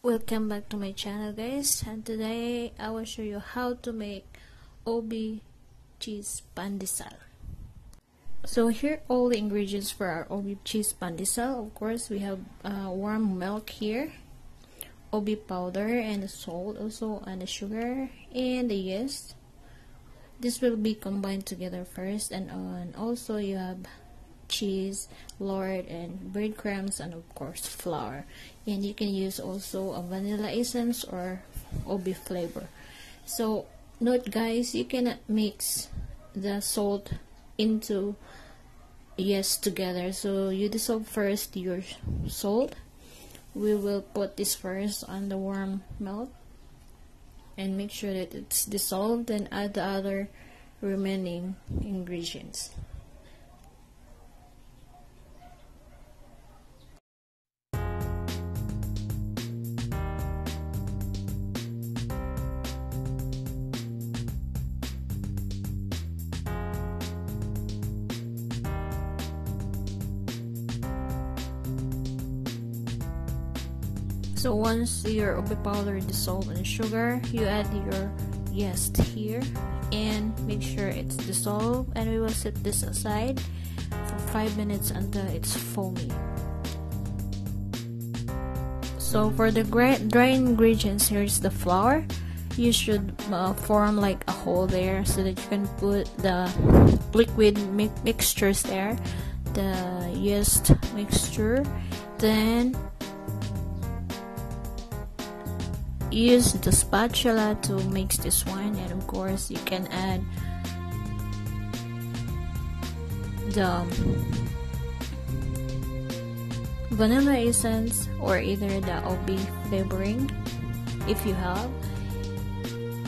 Welcome back to my channel, guys, and today I will show you how to make OB cheese pandesal. So here are all the ingredients for our OB cheese pandesal. Of course, we have warm milk here, OB powder, and the salt also, and the sugar and the yeast. This will be combined together first, and also you have cheese, lard, and bread crumbs, and of course flour. And you can use also a vanilla essence or OB flavor. So note, guys, you cannot mix the salt into yeast together. So you dissolve first your salt. We will put this first on the warm milk and make sure that it's dissolved, and add the other remaining ingredients. So once your OB powder is dissolved in sugar, you add your yeast here and make sure it's dissolved, and we will set this aside for 5 minutes until it's foamy. So for the dry ingredients, here's the flour. You should form like a hole there so that you can put the liquid mixtures there, the yeast mixture. Then use the spatula to mix this one, and of course you can add the vanilla essence or either the OB flavoring if you have.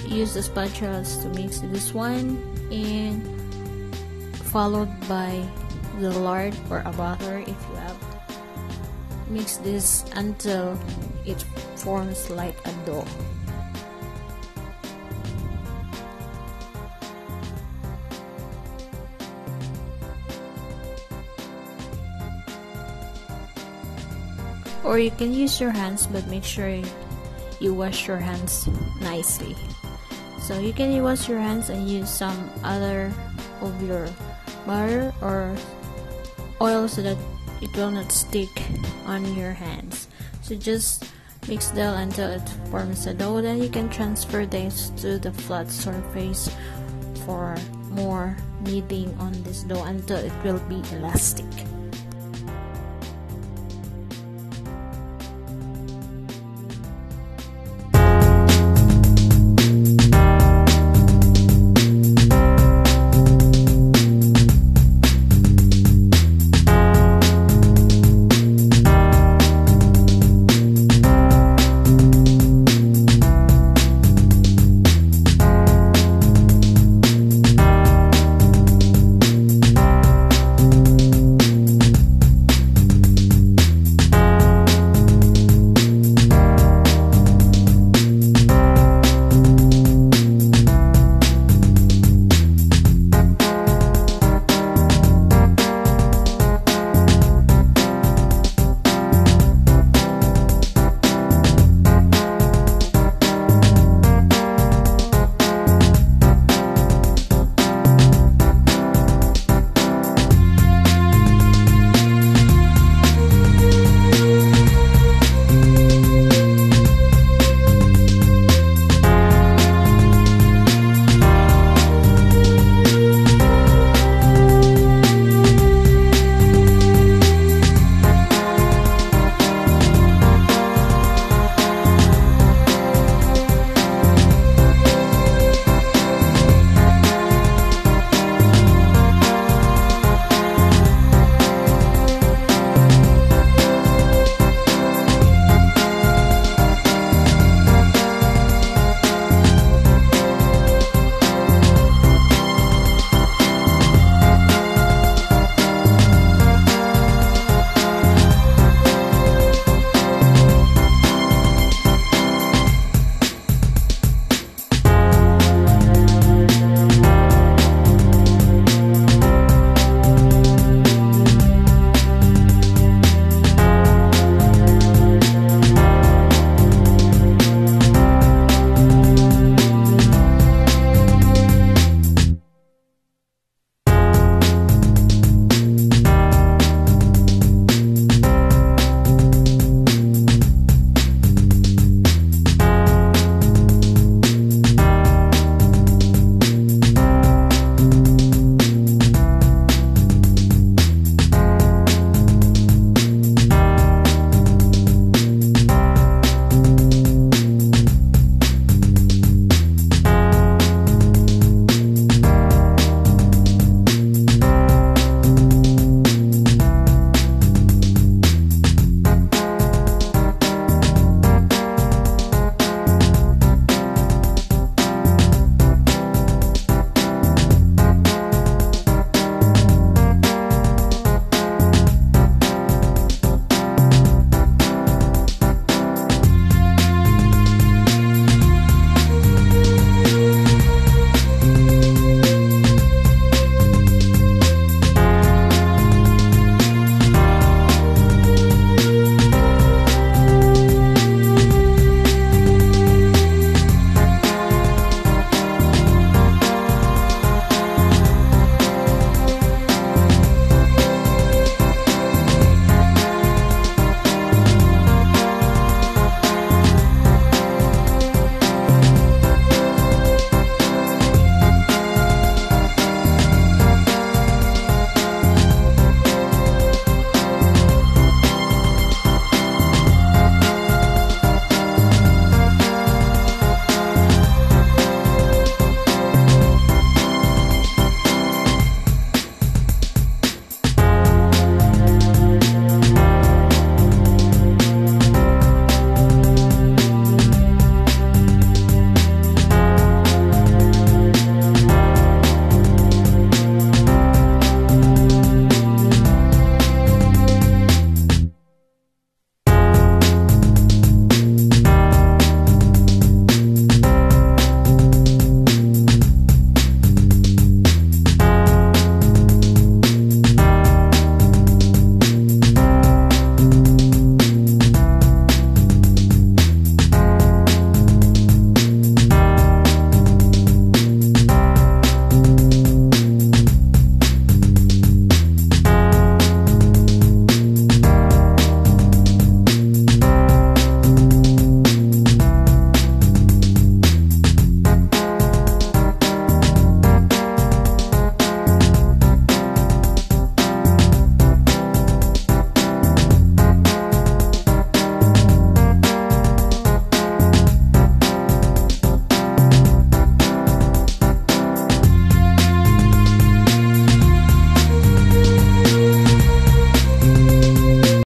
Use the spatulas to mix this one, and followed by the lard or a butter if you have. Mix this until it forms like a dough. Or you can use your hands, but make sure you wash your hands nicely. So you can wash your hands and use some other of your butter or oil so that it will not stick on your hands. So just mix that until it forms a dough. Then you can transfer this to the flat surface for more kneading on this dough until it will be elastic.